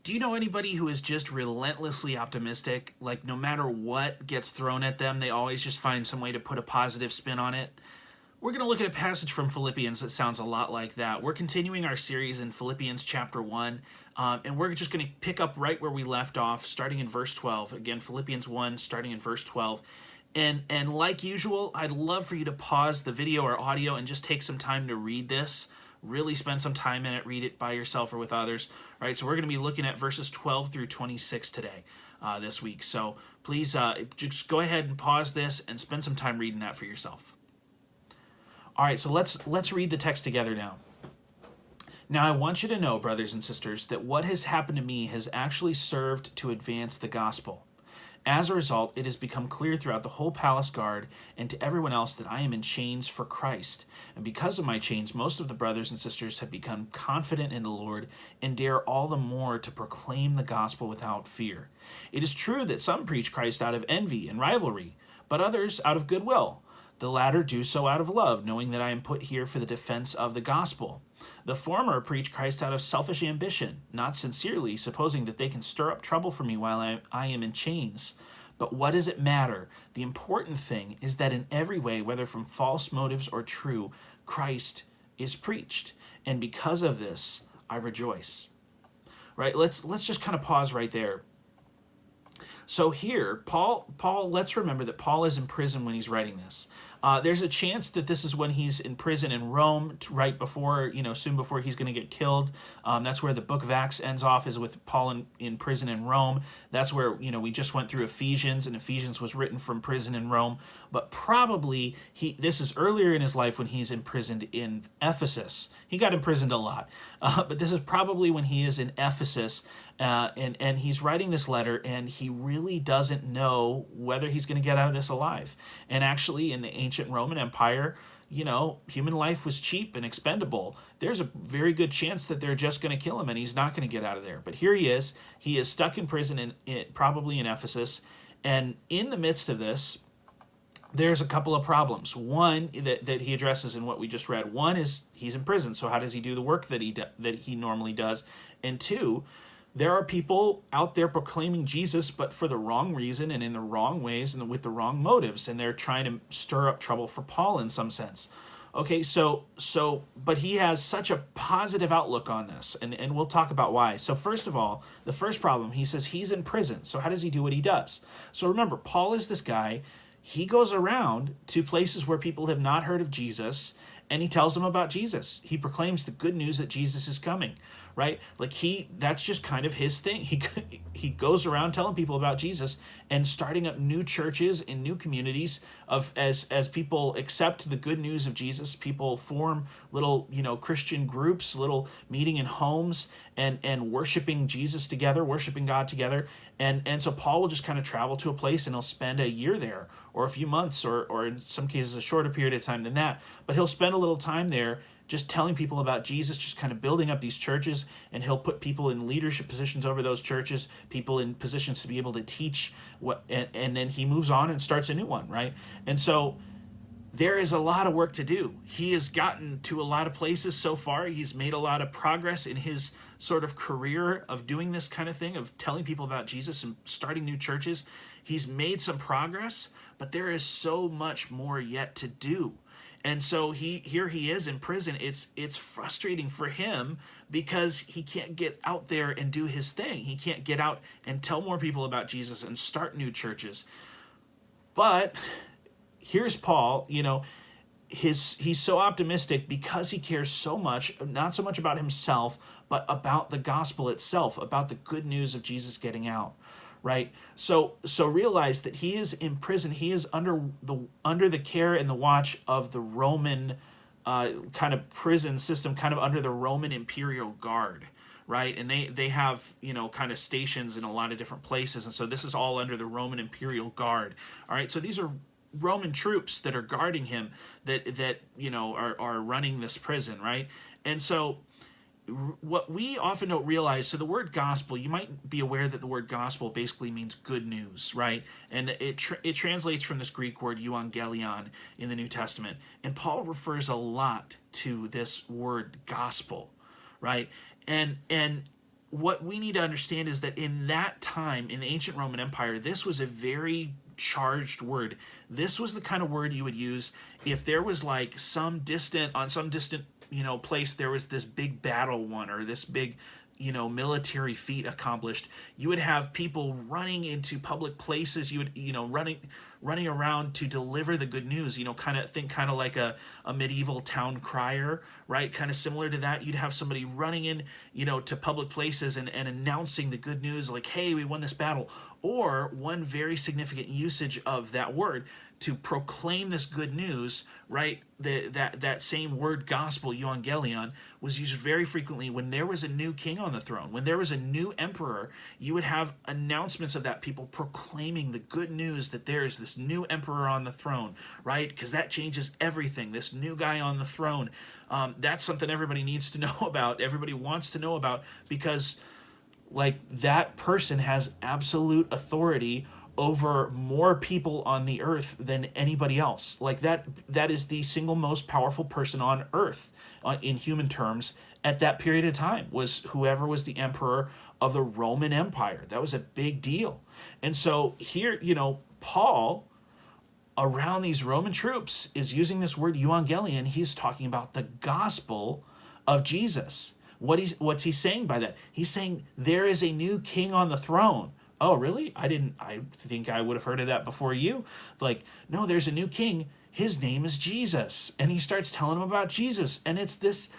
Do you know anybody who is just relentlessly optimistic? Like, no matter what gets thrown at them, they always just find some way to put a positive spin on it? We're going to look at a passage from Philippians that sounds a lot like that. We're continuing our series in Philippians chapter 1, and we're just going to pick up right where we left off, starting in verse 12. Again, Philippians 1, starting in verse 12. And like usual, I'd love for you to pause the video or audio and just take some time to read this. Really spend some time in it, read it by yourself or with others. All right, so we're going to be looking at verses 12 through 26 today, this week. So please just go ahead and pause this and spend some time reading that for yourself. All right, so let's read the text together now. Now, I want you to know, brothers and sisters, that what has happened to me has actually served to advance the gospel. As a result, it has become clear throughout the whole palace guard and to everyone else that I am in chains for Christ. And because of my chains, most of the brothers and sisters have become confident in the Lord and dare all the more to proclaim the gospel without fear. It is true that some preach Christ out of envy and rivalry, but others out of goodwill. The latter do so out of love, knowing that I am put here for the defense of the gospel. The former preach Christ out of selfish ambition, not sincerely, supposing that they can stir up trouble for me while I am in chains. But what does it matter? The important thing is that in every way, whether from false motives or true, Christ is preached. And because of this, I rejoice. Right? Let's just kind of pause right there. So here, Paul, let's remember that Paul is in prison when he's writing this. There's a chance that this is when he's in prison in Rome, right before, soon before he's going to get killed. That's where the book of Acts ends off, is with Paul in prison in Rome. That's where, we just went through Ephesians, and Ephesians was written from prison in Rome. But probably, this is earlier in his life when he's imprisoned in Ephesus. He got imprisoned a lot. But this is probably when he is in Ephesus, and he's writing this letter, and he really doesn't know whether he's going to get out of this alive. And actually, in the ancient Roman Empire, human life was cheap and expendable. There's a very good chance that they're just going to kill him, and he's not going to get out of there. But here he is. He is stuck in prison, probably in Ephesus. And in the midst of this, there's a couple of problems. One that he addresses in what we just read. One is he's in prison, so how does he do the work that he normally does? And two, there are people out there proclaiming Jesus, but for the wrong reason and in the wrong ways and with the wrong motives, and they're trying to stir up trouble for Paul in some sense. Okay, but he has such a positive outlook on this, and we'll talk about why. So first of all, the first problem, he says he's in prison. So how does he do what he does? So remember, Paul is this guy. He goes around to places where people have not heard of Jesus, and he tells them about Jesus. He proclaims the good news that Jesus is coming, right? Like that's just kind of his thing. He goes around telling people about Jesus and starting up new churches in new communities as people accept the good news of Jesus. People form little, Christian groups, little meeting in homes and worshiping Jesus together, worshiping God together. And so Paul will just kind of travel to a place and he'll spend a year there or a few months or in some cases a shorter period of time than that. But he'll spend a little time there just telling people about Jesus, just kind of building up these churches, and he'll put people in leadership positions over those churches, people in positions to be able to teach, and then he moves on and starts a new one, right? And so there is a lot of work to do. He has gotten to a lot of places so far. He's made a lot of progress in his sort of career of doing this kind of thing, of telling people about Jesus and starting new churches. He's made some progress, but there is so much more yet to do. And so here he is in prison. It's frustrating for him because he can't get out there and do his thing. He can't get out and tell more people about Jesus and start new churches. But here's Paul, he's so optimistic because he cares so much, not so much about himself, but about the gospel itself, about the good news of Jesus getting out. Right? So realize that he is in prison. He is under the care and the watch of the Roman kind of prison system, kind of under the Roman imperial guard, right? And they have, kind of stations in a lot of different places. And so this is all under the Roman imperial guard. All right. So these are Roman troops that are guarding him that are running this prison, right? And so what we often don't realize, so the word gospel, you might be aware that the word gospel basically means good news, right? And it translates from this Greek word euangelion in the New Testament. And Paul refers a lot to this word gospel, right? And what we need to understand is that in that time, in the ancient Roman Empire, this was a very charged word. This was the kind of word you would use if there was like some distant, place, there was this big battle won or this big, military feat accomplished. You would have people running into public places. You would, running around to deliver the good news. Kind of like a medieval town crier, right? Kind of similar to that. You'd have somebody running in, to public places and announcing the good news, like, hey, we won this battle. Or one very significant usage of that word to proclaim this good news, right? That same word, gospel, euangelion, was used very frequently when there was a new king on the throne. When there was a new emperor, you would have announcements of that, people proclaiming the good news that there is this new emperor on the throne, right? Because that changes everything. This new guy on the throne, that's something everybody needs to know about. Everybody wants to know about, because like that person has absolute authority over more people on the earth than anybody else. Like that is the single most powerful person on earth, in human terms, at that period of time, was whoever was the emperor of the Roman Empire. That was a big deal. And so here, Paul, around these Roman troops, is using this word euangelion. He's talking about the gospel of Jesus. What's he saying by that? He's saying there is a new king on the throne. Oh, really? I think I would have heard of that before you. Like, no, there's a new king. His name is Jesus. And he starts telling him about Jesus. And it's this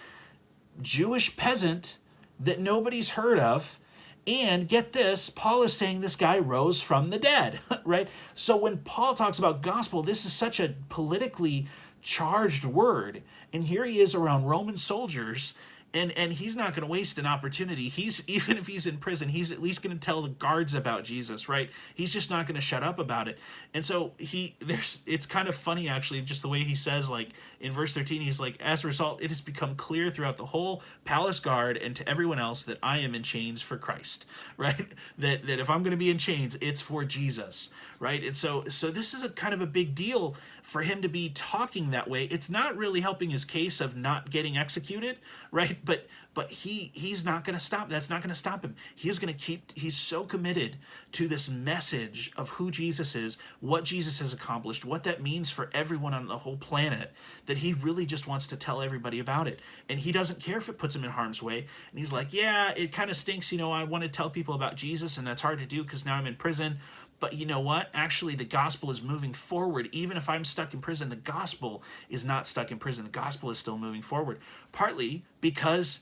Jewish peasant that nobody's heard of. And get this, Paul is saying this guy rose from the dead, right? So when Paul talks about gospel, this is such a politically charged word. And here he is around Roman soldiers. And he's not going to waste an opportunity. Even if he's in prison, he's at least going to tell the guards about Jesus, right? He's just not going to shut up about it. And so it's kind of funny, actually, just the way he says, like in verse 13, he's like, as a result, it has become clear throughout the whole palace guard and to everyone else that I am in chains for Christ, right? That if I'm going to be in chains, it's for Jesus, right? And so this is a kind of a big deal for him to be talking that way. It's not really helping his case of not getting executed, right? But he's not going to stop. That's not going to stop him. He's so committed to this message of who Jesus is, what Jesus has accomplished, what that means for everyone on the whole planet, that he really just wants to tell everybody about it. And he doesn't care if it puts him in harm's way. And he's like, yeah, it kind of stinks. I want to tell people about Jesus, and that's hard to do because now I'm in prison. But you know what? Actually, the gospel is moving forward. Even if I'm stuck in prison, the gospel is not stuck in prison. The gospel is still moving forward. Partly because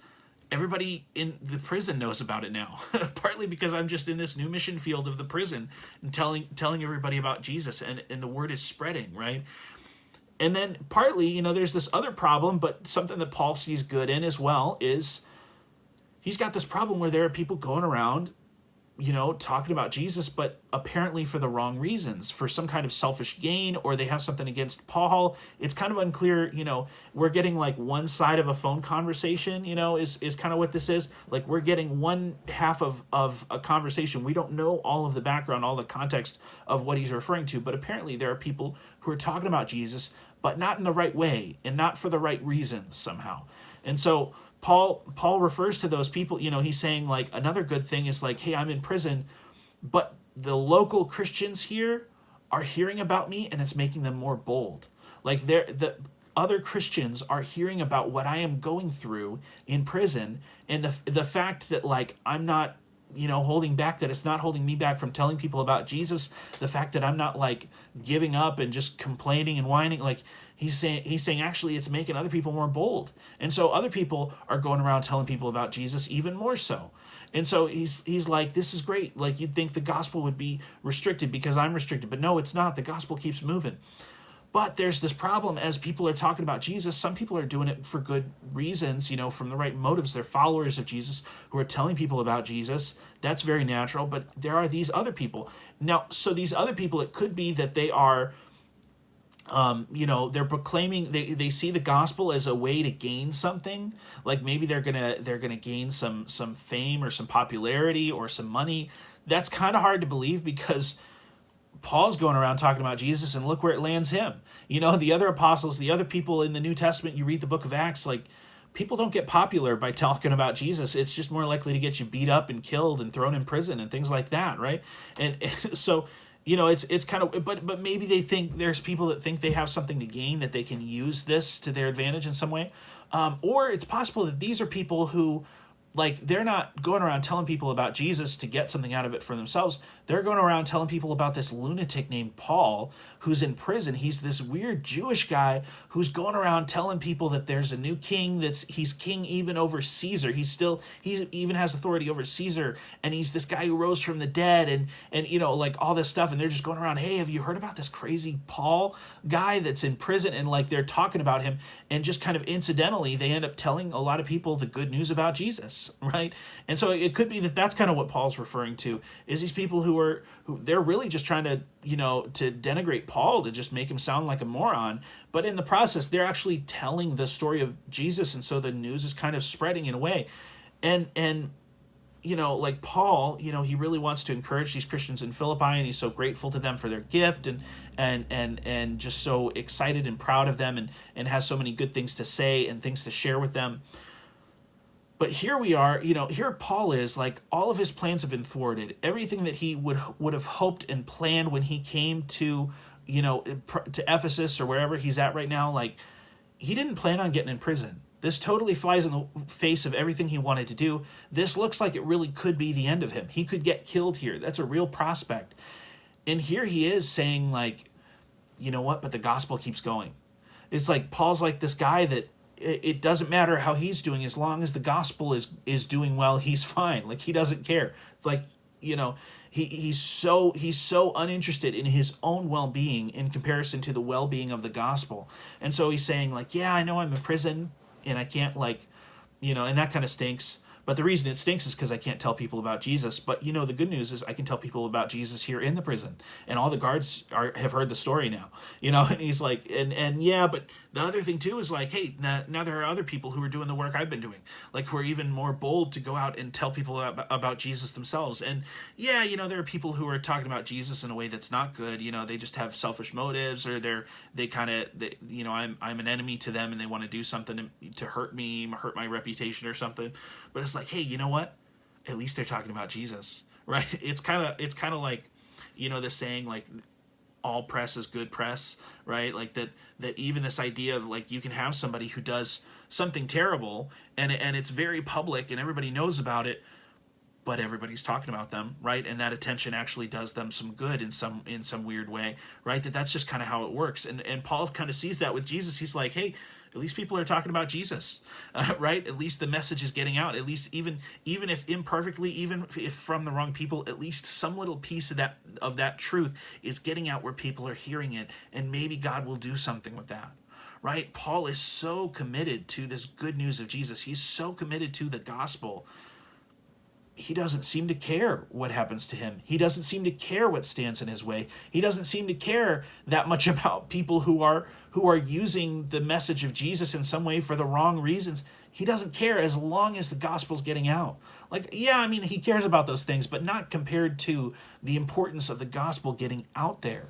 everybody in the prison knows about it now. Partly because I'm just in this new mission field of the prison and telling everybody about Jesus, and the word is spreading, right? And then partly, there's this other problem, but something that Paul sees good in as well is he's got this problem where there are people going around talking about Jesus, but apparently for the wrong reasons, for some kind of selfish gain, or they have something against Paul. It's kind of unclear, we're getting like one side of a phone conversation, is kind of what this is. Like we're getting one half of a conversation. We don't know all of the background, all the context of what he's referring to, but apparently there are people who are talking about Jesus, but not in the right way and not for the right reasons somehow. And so Paul refers to those people, he's saying like another good thing is like, hey, I'm in prison, but the local Christians here are hearing about me and it's making them more bold. Like the other Christians are hearing about what I am going through in prison, and the fact that like I'm not holding back, that it's not holding me back from telling people about Jesus, the fact that I'm not like giving up and just complaining and whining, like he's saying actually it's making other people more bold. And so other people are going around telling people about Jesus even more so. And so he's like, this is great. Like you'd think the gospel would be restricted because I'm restricted, but no, it's not. The gospel keeps moving. But there's this problem as people are talking about Jesus. Some people are doing it for good reasons, from the right motives. They're followers of Jesus who are telling people about Jesus. That's very natural. But there are these other people. Now, so these other people, it could be that they are, they're proclaiming, they see the gospel as a way to gain something. Like maybe they're gonna gain some fame or some popularity or some money. That's kind of hard to believe because Paul's going around talking about Jesus, and look where it lands him. The other apostles, the other people in the New Testament, you read the book of Acts, like people don't get popular by talking about Jesus. It's just more likely to get you beat up and killed and thrown in prison and things like that, right? And so, it's kind of, but maybe they think there's people that think they have something to gain, that they can use this to their advantage in some way. Or it's possible that these are people who, like, they're not going around telling people about Jesus to get something out of it for themselves. They're going around telling people about this lunatic named Paul who's in prison. He's this weird Jewish guy who's going around telling people that there's a new king, he's king even over Caesar. He even has authority over Caesar, and he's this guy who rose from the dead, and like all this stuff. And they're just going around, hey, have you heard about this crazy Paul guy that's in prison? And like they're talking about him, and just kind of incidentally they end up telling a lot of people the good news about Jesus, right? And so it could be that that's kind of what Paul's referring to, is these people who they're really just trying to to denigrate Paul, to just make him sound like a moron, but in the process they're actually telling the story of Jesus, and so the news is kind of spreading in a way. And like Paul, he really wants to encourage these Christians in Philippi, and he's so grateful to them for their gift, and just so excited and proud of them, and has so many good things to say and things to share with them. But here we are, here Paul is, like, all of his plans have been thwarted. Everything that he would have hoped and planned when he came to, to Ephesus or wherever he's at right now, like, he didn't plan on getting in prison. This totally flies in the face of everything he wanted to do. This looks like it really could be the end of him. He could get killed here. That's a real prospect. And here he is saying, like, you know what, but the gospel keeps going. It's like Paul's like this guy that it doesn't matter how he's doing, as long as the gospel is doing well, he's fine. Like, he doesn't care. It's like, he's so uninterested in his own well-being in comparison to the well-being of the gospel. And so he's saying, like, yeah, I know I'm in prison and I can't, like, and that kind of stinks. But the reason it stinks is because I can't tell people about Jesus. But, the good news is I can tell people about Jesus here in the prison. And all the guards have heard the story now. And he's like, and yeah, but the other thing too is like, hey, now there are other people who are doing the work I've been doing. Like, who are even more bold to go out and tell people about Jesus themselves. And yeah, there are people who are talking about Jesus in a way that's not good. They just have selfish motives, or I'm an enemy to them, and they want to do something to hurt me, hurt my reputation or something. But it's like, hey, you know what? At least they're talking about Jesus, right? It's kind of like, the saying, like, all press is good press, right? Like that even this idea of, like, you can have somebody who does something terrible and it's very public and everybody knows about it, but everybody's talking about them, right? And that attention actually does them some good in some weird way, right? That's just kind of how it works. And Paul kind of sees that with Jesus. He's like, hey, at least people are talking about Jesus, right? At least the message is getting out. At least even if imperfectly, even if from the wrong people, at least some little piece of that truth is getting out where people are hearing it, and maybe God will do something with that, right? Paul is so committed to this good news of Jesus. He's so committed to the gospel. He doesn't seem to care what happens to him. He doesn't seem to care what stands in his way. He doesn't seem to care that much about people who are using the message of Jesus in some way for the wrong reasons. He doesn't care as long as the gospel's getting out. Like, yeah, I mean, he cares about those things, but not compared to the importance of the gospel getting out there.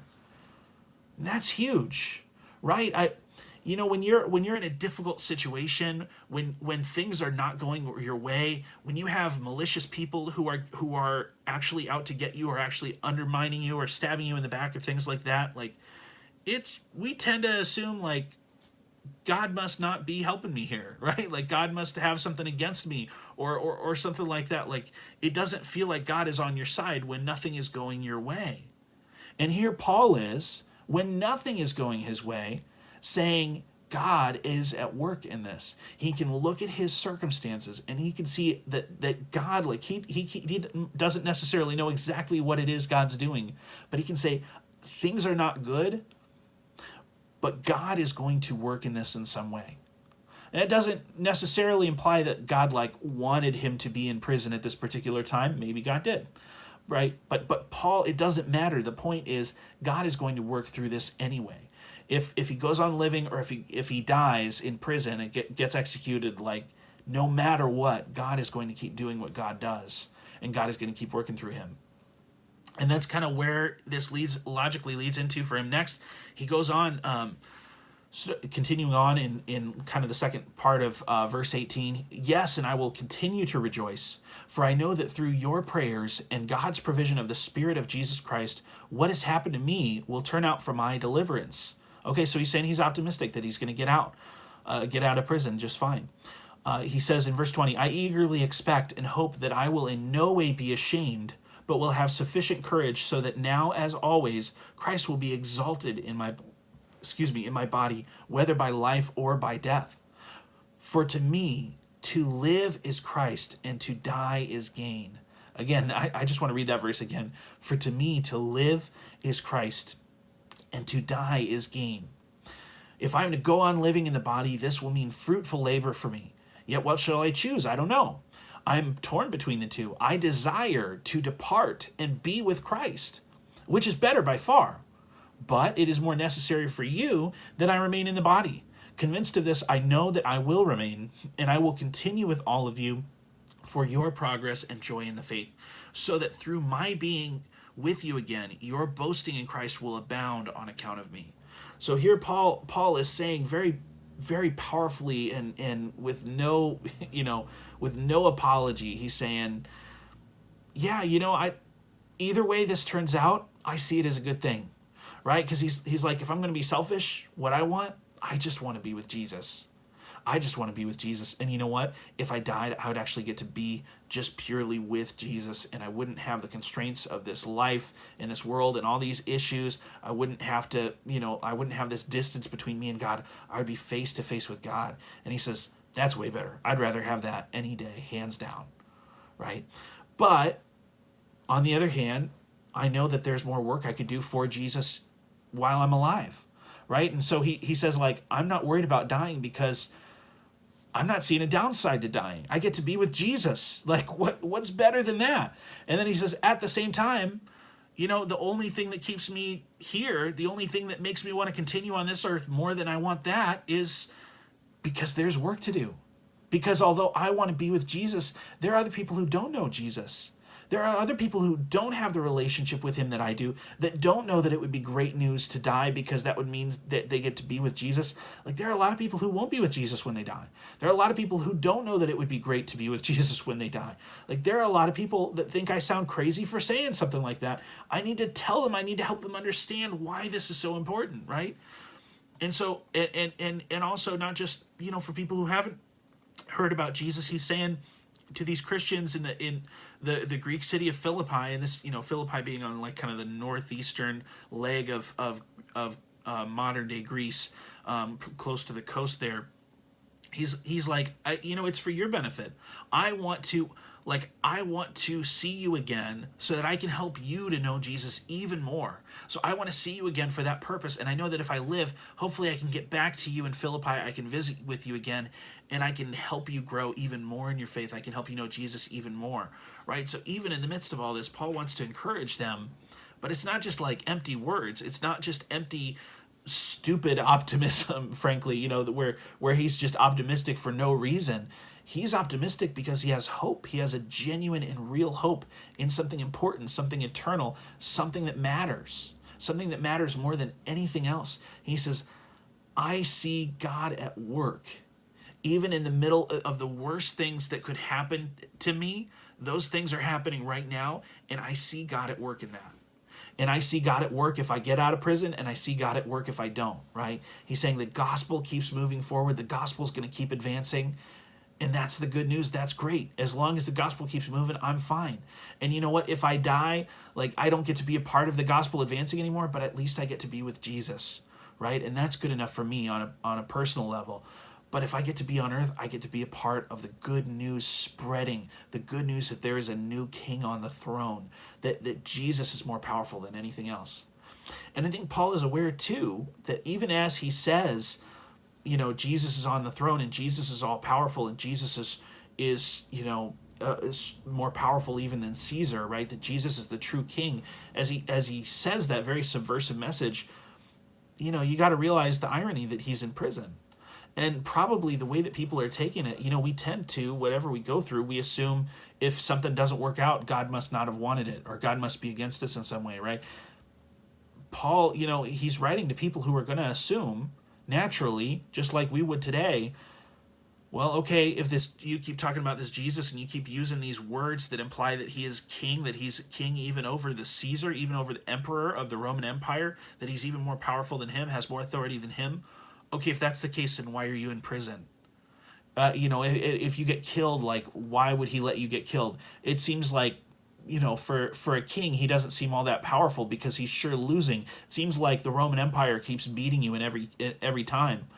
And that's huge, right? When you're in a difficult situation, when things are not going your way, when you have malicious people who are actually out to get you, or actually undermining you, or stabbing you in the back, or things like that, like, we tend to assume, like, God must not be helping me here, right? Like, God must have something against me, or something like that. Like, it doesn't feel like God is on your side when nothing is going your way. And here Paul is, when nothing is going his way, saying God is at work in this. He can look at his circumstances and he can see that God, like, he doesn't necessarily know exactly what it is God's doing, but he can say things are not good, but God is going to work in this in some way. And it doesn't necessarily imply that God, like, wanted him to be in prison at this particular time. Maybe God did, right? But Paul, it doesn't matter. The point is, God is going to work through this anyway. If he goes on living, or if he dies in prison and gets executed, like, no matter what, God is going to keep doing what God does, and God is going to keep working through him. And that's kind of where this logically leads into for him next. He goes on, So continuing on in kind of the second part of verse 18, yes, and I will continue to rejoice, for I know that through your prayers and God's provision of the Spirit of Jesus Christ, what has happened to me will turn out for my deliverance. Okay, so he's saying he's optimistic that he's going to get out of prison just fine. He says in verse 20, I eagerly expect and hope that I will in no way be ashamed, but will have sufficient courage so that now, as always, Christ will be exalted in my body, whether by life or by death. For to me, to live is Christ, and to die is gain. Again, I just want to read that verse again. For to me, to live is Christ, and to die is gain. If I am to go on living in the body, this will mean fruitful labor for me. Yet what shall I choose? I don't know. I'm torn between the two. I desire to depart and be with Christ, which is better by far. But it is more necessary for you that I remain in the body. Convinced of this, I know that I will remain, and I will continue with all of you for your progress and joy in the faith, so that through my being with you again, your boasting in Christ will abound on account of me. So here Paul is saying very, very powerfully and with no, with no apology, he's saying, yeah, either way this turns out, I see it as a good thing. Right? Because he's like, if I'm going to be selfish, what I just want to be with Jesus. I just want to be with Jesus. And you know what? If I died, I would actually get to be just purely with Jesus, and I wouldn't have the constraints of this life and this world and all these issues. I wouldn't have to, I wouldn't have this distance between me and God. I would be face to face with God. And he says, that's way better. I'd rather have that any day, hands down. Right? But on the other hand, I know that there's more work I could do for Jesus while I'm alive, right? And so he says, like, I'm not worried about dying because I'm not seeing a downside to dying. I get to be with Jesus. Like, what's better than that? And then he says, at the same time, the only thing that keeps me here, the only thing that makes me want to continue on this earth more than I want that is because there's work to do. Because although I want to be with Jesus, there are other people who don't know Jesus. There are other people who don't have the relationship with him that I do, that don't know that it would be great news to die because that would mean that they get to be with Jesus. Like, there are a lot of people who won't be with Jesus when they die. There are a lot of people who don't know that it would be great to be with Jesus when they die. Like, there are a lot of people that think I sound crazy for saying something like that. I need to tell them, I need to help them understand why this is so important, right? And so, and also not just, for people who haven't heard about Jesus, he's saying to these Christians in the Greek city of Philippi, and this, Philippi being on like kind of the northeastern leg of modern day Greece, close to the coast there. He's like, it's for your benefit. I want to see you again so that I can help you to know Jesus even more. So I want to see you again for that purpose. And I know that if I live, hopefully I can get back to you in Philippi. I can visit with you again, and I can help you grow even more in your faith. I can help you know Jesus even more, right? So even in the midst of all this, Paul wants to encourage them, but it's not just like empty words. It's not just empty, stupid optimism, frankly, where he's just optimistic for no reason. He's optimistic because he has hope. He has a genuine and real hope in something important, something eternal, something that matters more than anything else. He says, I see God at work. Even in the middle of the worst things that could happen to me, those things are happening right now, and I see God at work in that. And I see God at work if I get out of prison, and I see God at work if I don't, right? He's saying the gospel keeps moving forward. The gospel's going to keep advancing. And that's the good news. That's great. As long as the gospel keeps moving, I'm fine. And you know what? If I die, like, I don't get to be a part of the gospel advancing anymore, but at least I get to be with Jesus, right? And that's good enough for me on a personal level. But if I get to be on earth, I get to be a part of the good news spreading, the good news that there is a new king on the throne, that Jesus is more powerful than anything else. And I think Paul is aware, too, that even as he says, Jesus is on the throne and Jesus is all powerful and Jesus is more powerful even than Caesar, right? That Jesus is the true king. As he says that very subversive message, you got to realize the irony that he's in prison. And probably the way that people are taking it, we tend to, whatever we go through, we assume if something doesn't work out, God must not have wanted it, or God must be against us in some way, right? Paul, he's writing to people who are going to assume naturally, just like we would today, well, okay, if this you keep talking about this Jesus and you keep using these words that imply that he is king, that he's king even over the Caesar, even over the emperor of the Roman Empire, that he's even more powerful than him, has more authority than him. Okay, if that's the case, then why are you in prison? If you get killed, like, why would he let you get killed? It seems like, for a king, he doesn't seem all that powerful because he's sure losing. It seems like the Roman Empire keeps beating you in every time.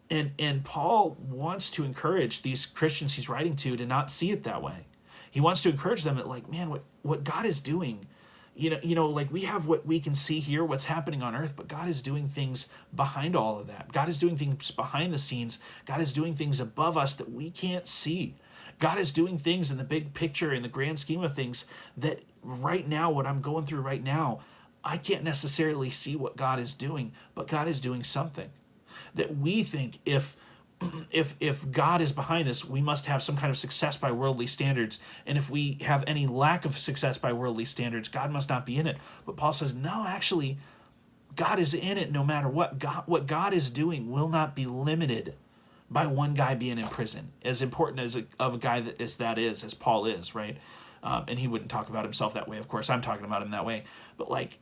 And Paul wants to encourage these Christians he's writing to not see it that way. He wants to encourage them that, like, man, what God is doing, like, we have what we can see here, what's happening on earth, but God is doing things behind all of that. God is doing things behind the scenes. God is doing things above us that we can't see. God is doing things in the big picture, in the grand scheme of things, that right now, what I'm going through right now, I can't necessarily see what God is doing, but God is doing something. That we think if God is behind us, we must have some kind of success by worldly standards. And if we have any lack of success by worldly standards, God must not be in it. But Paul says, no, actually, God is in it no matter what. What God is doing will not be limited by one guy being in prison. As important of a guy as Paul is, right? And he wouldn't talk about himself that way. Of course, I'm talking about him that way. But, like,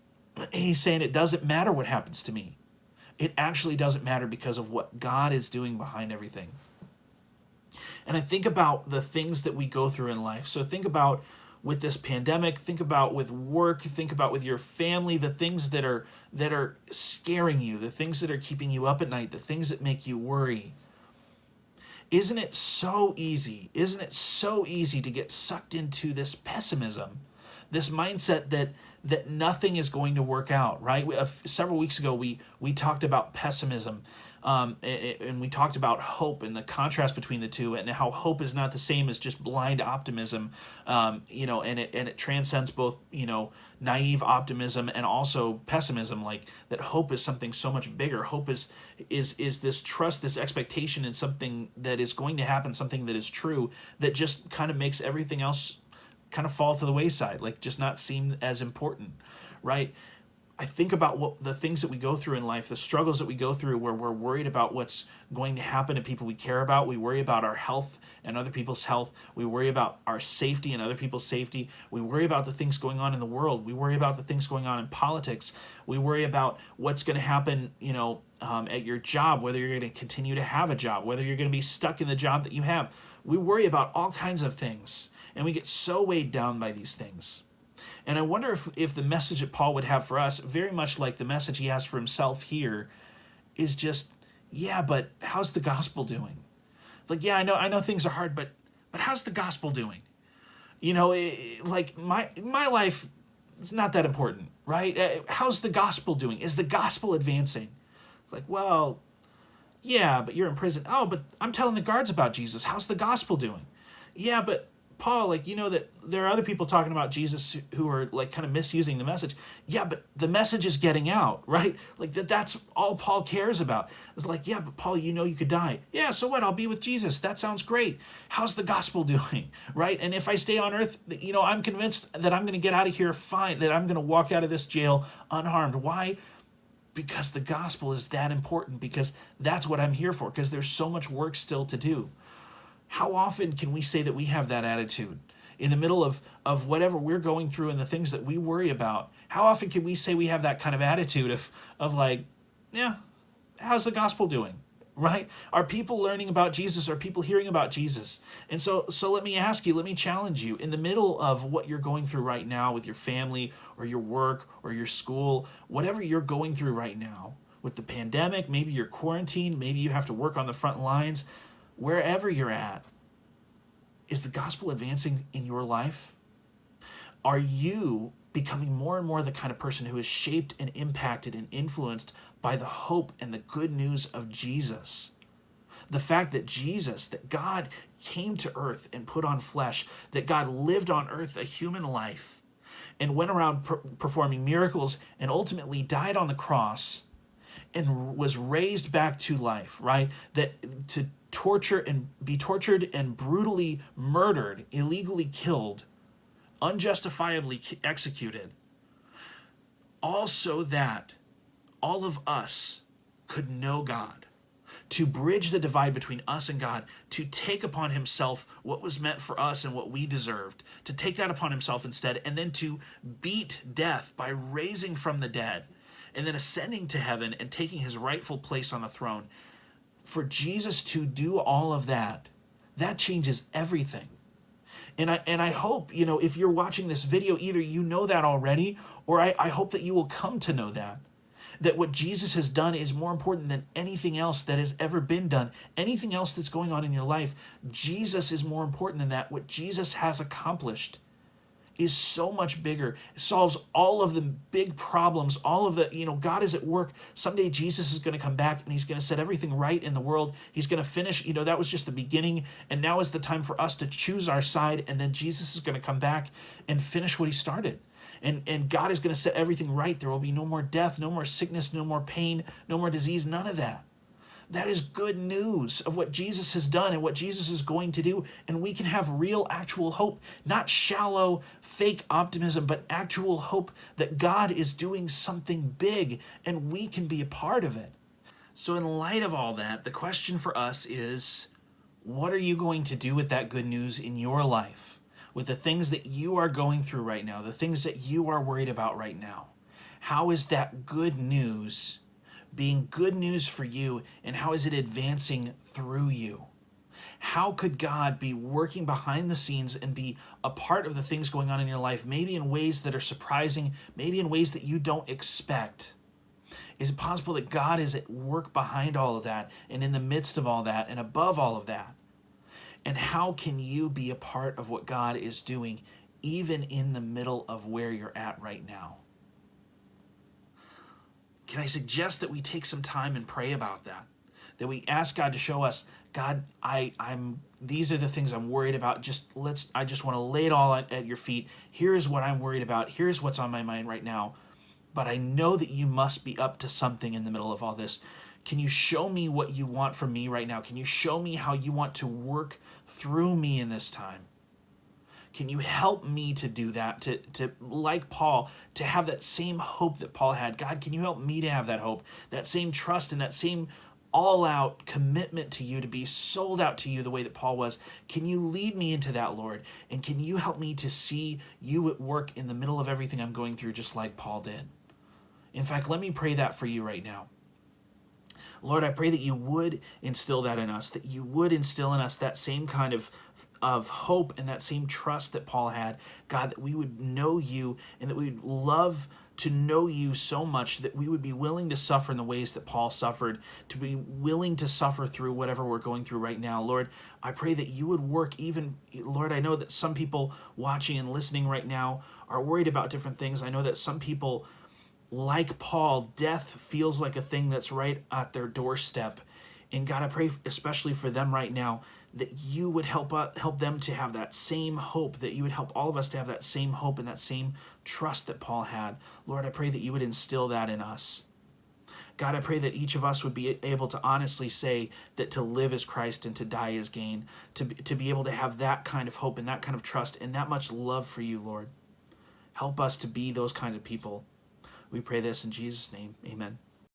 he's saying it doesn't matter what happens to me. It actually doesn't matter because of what God is doing behind everything. And I think about the things that we go through in life. So think about with this pandemic, think about with work, think about with your family, the things that are scaring you, the things that are keeping you up at night, the things that make you worry. Isn't it so easy? Isn't it so easy to get sucked into this pessimism, this mindset that nothing is going to work out, right? Several weeks ago, we talked about pessimism, and we talked about hope and the contrast between the two, and how hope is not the same as just blind optimism, and it transcends both, naive optimism and also pessimism. Like, that hope is something so much bigger. Hope is this trust, this expectation in something that is going to happen, something that is true, that just kind of makes everything else kind of fall to the wayside, like just not seem as important, right? I think about what the things that we go through in life, the struggles that we go through, where we're worried about what's going to happen to people we care about. We worry about our health and other people's health. We worry about our safety and other people's safety. We worry about the things going on in the world. We worry about the things going on in politics. We worry about what's going to happen, at your job, whether you're going to continue to have a job, whether you're going to be stuck in the job that you have. We worry about all kinds of things. And we get so weighed down by these things. And I wonder if the message that Paul would have for us, very much like the message he has for himself here, is just, yeah, but how's the gospel doing? Like, yeah, I know things are hard, but how's the gospel doing? Like, my life is not that important, right? How's the gospel doing? Is the gospel advancing? It's like, well, yeah, but you're in prison. Oh, but I'm telling the guards about Jesus. How's the gospel doing? Yeah, but Paul, that there are other people talking about Jesus who are, like, kind of misusing the message. Yeah, but the message is getting out, right? Like, that's all Paul cares about. It's like, yeah, but Paul, you could die. Yeah, so what? I'll be with Jesus. That sounds great. How's the gospel doing, right? And if I stay on earth, I'm convinced that I'm going to get out of here fine, that I'm going to walk out of this jail unharmed. Why? Because the gospel is that important, because that's what I'm here for, because there's so much work still to do. How often can we say that we have that attitude in the middle of whatever we're going through and the things that we worry about? How often can we say we have that kind of attitude of like, yeah, how's the gospel doing, right? Are people learning about Jesus? Are people hearing about Jesus? And so let me ask you, let me challenge you, in the middle of what you're going through right now with your family or your work or your school, whatever you're going through right now with the pandemic, maybe you're quarantined, maybe you have to work on the front lines. Wherever you're at, is the gospel advancing in your life? Are you becoming more and more the kind of person who is shaped and impacted and influenced by the hope and the good news of Jesus? The fact that God came to earth and put on flesh, that God lived on earth a human life and went around performing miracles and ultimately died on the cross and was raised back to life, right? That to be tortured and brutally murdered, illegally killed, unjustifiably executed, all so that all of us could know God, to bridge the divide between us and God, to take upon himself what was meant for us and what we deserved, to take that upon himself instead, and then to beat death by raising from the dead, and then ascending to heaven and taking his rightful place on the throne. For Jesus to do all of that, that changes everything. And I hope, if you're watching this video, either you know that already, or I hope that you will come to know that what Jesus has done is more important than anything else that has ever been done. Anything else that's going on in your life, Jesus is more important than that. What Jesus has accomplished is so much bigger. It solves all of the big problems, all of the, God is at work. Someday Jesus is going to come back and he's going to set everything right in the world. He's going to finish, that was just the beginning. And now is the time for us to choose our side. And then Jesus is going to come back and finish what he started. And God is going to set everything right. There will be no more death, no more sickness, no more pain, no more disease, none of that. That is good news of what Jesus has done and what Jesus is going to do. And we can have real, actual hope, not shallow, fake optimism, but actual hope that God is doing something big and we can be a part of it. So in light of all that, the question for us is, what are you going to do with that good news in your life? With the things that you are going through right now, the things that you are worried about right now? How is that good news being good news for you, and how is it advancing through you? How could God be working behind the scenes and be a part of the things going on in your life, maybe in ways that are surprising, maybe in ways that you don't expect? Is it possible that God is at work behind all of that and in the midst of all that and above all of that? And how can you be a part of what God is doing, even in the middle of where you're at right now? Can I suggest that we take some time and pray about that? That we ask God to show us, God, these are the things I'm worried about. I just want to lay it all at your feet. Here's what I'm worried about. Here's what's on my mind right now. But I know that you must be up to something in the middle of all this. Can you show me what you want from me right now? Can you show me how you want to work through me in this time? Can you help me to do that, to like Paul, to have that same hope that Paul had? God, can you help me to have that hope, that same trust and that same all-out commitment to you, to be sold out to you the way that Paul was? Can you lead me into that, Lord? And can you help me to see you at work in the middle of everything I'm going through, just like Paul did? In fact, let me pray that for you right now. Lord, I pray that you would instill that in us, that you would instill in us that same kind of hope and that same trust that Paul had. God, that we would know you and that we would love to know you so much that we would be willing to suffer in the ways that Paul suffered, to be willing to suffer through whatever we're going through right now. Lord, I pray that you would work Lord, I know that some people watching and listening right now are worried about different things. I know that some people, like Paul, death feels like a thing that's right at their doorstep. And God, I pray especially for them right now that you would help them to have that same hope, that you would help all of us to have that same hope and that same trust that Paul had. Lord, I pray that you would instill that in us. God, I pray that each of us would be able to honestly say that to live is Christ and to die is gain, to be able to have that kind of hope and that kind of trust and that much love for you, Lord. Help us to be those kinds of people. We pray this in Jesus' name. Amen.